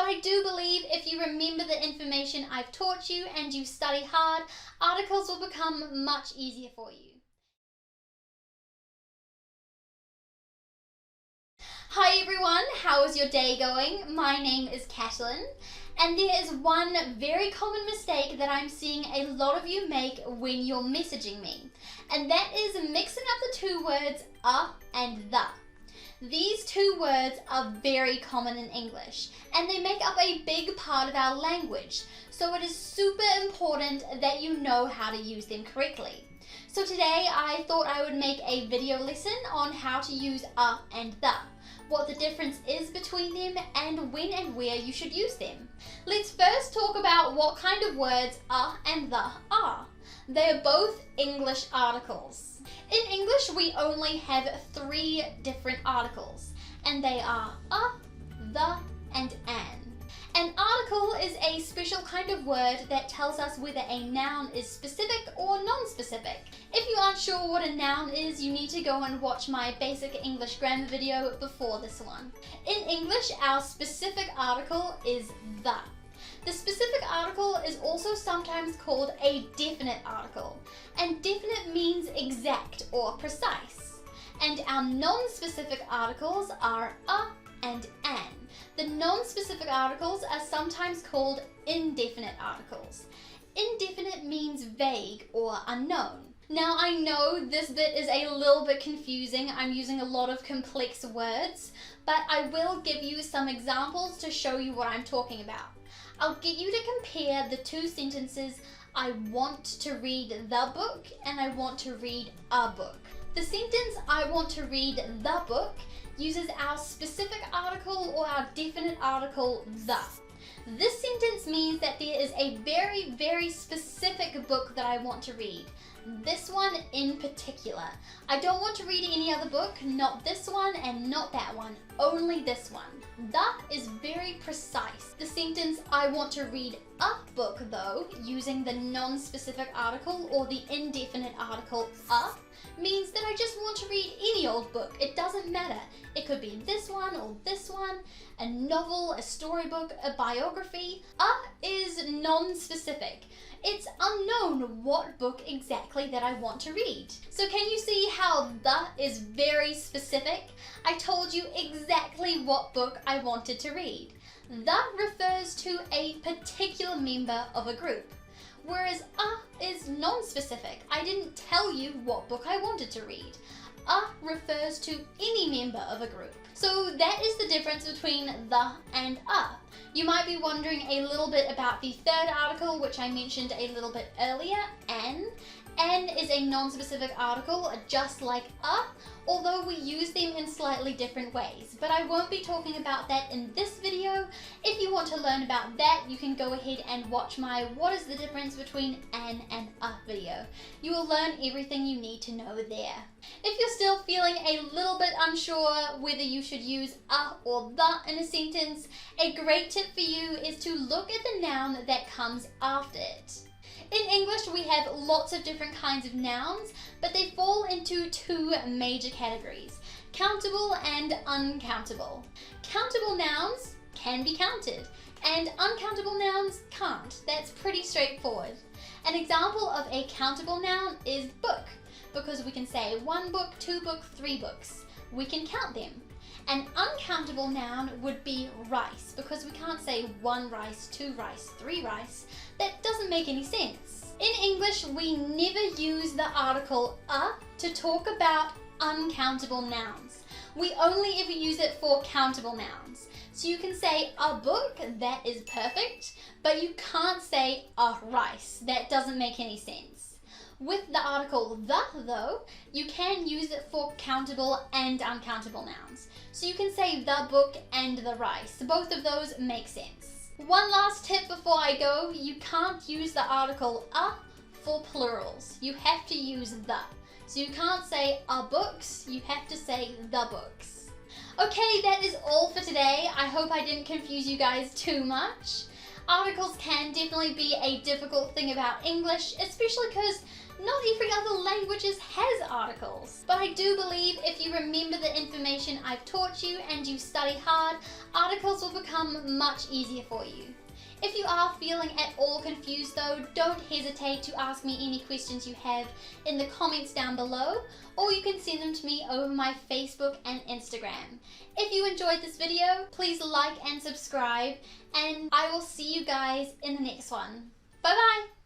But I do believe if you remember the information I've taught you and you study hard, articles will become much easier for you. Hi everyone, how is your day going? My name is Catalin, and there is one very common mistake that I'm seeing a lot of you make when you're messaging me, and that is mixing up the two words and the. These two words are very common in English, and they make up a big part of our language, so it is super important that you know how to use them correctly. So today I thought I would make a video lesson on how to use and the, what the difference is between them, and when and where you should use them. Let's first talk about what kind of words and the are. They are both English articles. In English, we only have 3 different articles, and they are the, and an. An article is a special kind of word that tells us whether a noun is specific or non-specific. If you aren't sure what a noun is, you need to go and watch my basic English grammar video before this one. In English, our specific article is the. The specific article is also sometimes called a definite article, and definite means exact or precise. And our non-specific articles are and an. The non-specific articles are sometimes called indefinite articles. Indefinite means vague or unknown. Now I know this bit is a little bit confusing. I'm using a lot of complex words, but I will give you some examples to show you what I'm talking about. I'll get you to compare the 2 sentences, I want to read the book and I want to read a book. The sentence, I want to read the book, uses our specific article or our definite article, the. This sentence means that there is a very, very specific book that I want to read. This one in particular. I don't want to read any other book, not this one and not that one, only this one. The is very precise. The sentence, I want to read a book though, using the non-specific article or the indefinite article a, means that I just want to read any old book. It doesn't matter. It could be this one or this one, a novel, a storybook, a biography. A is non-specific. It's unknown what book exactly that I want to read. So can you see how the is very specific? I told you exactly what book I wanted to read. The refers to a particular member of a group, whereas is non-specific. I didn't tell you what book I wanted to read. Refers to any member of a group. So that is the difference between the and a. You might be wondering a little bit about the third article, which I mentioned a little bit earlier, an. An is a non-specific article, just like a, although we use them in slightly different ways. But I won't be talking about that in this video. If you want to learn about that, you can go ahead and watch my What is the difference between an and a video. You will learn everything you need to know there. If you're still feeling a little bit unsure whether you should use a or the in a sentence, a great tip for you is to look at the noun that comes after it. In English, we have lots of different kinds of nouns, but they fall into 2 major categories, countable and uncountable. Countable nouns can be counted, and uncountable nouns can't. That's pretty straightforward. An example of a countable noun is book, because we can say 1 book, 2 books, 3 books. We can count them. An uncountable noun would be rice, because we can't say 1 rice, 2 rice, 3 rice. That doesn't make any sense. In English, we never use the article a to talk about uncountable nouns. We only ever use it for countable nouns. So you can say a book, that is perfect, but you can't say a rice. That doesn't make any sense. With the article the, though, you can use it for countable and uncountable nouns. So you can say the book and the rice. Both of those make sense. One last tip before I go, you can't use the article a for plurals. You have to use the. So you can't say a books, you have to say the books. Okay, that is all for today. I hope I didn't confuse you guys too much. Articles can definitely be a difficult thing about English, especially because Not every other languages has articles. But I do believe if you remember the information I've taught you and you study hard, articles will become much easier for you. If you are feeling at all confused though, don't hesitate to ask me any questions you have in the comments down below, or you can send them to me over my Facebook and Instagram. If you enjoyed this video, please like and subscribe, and I will see you guys in the next one. Bye bye!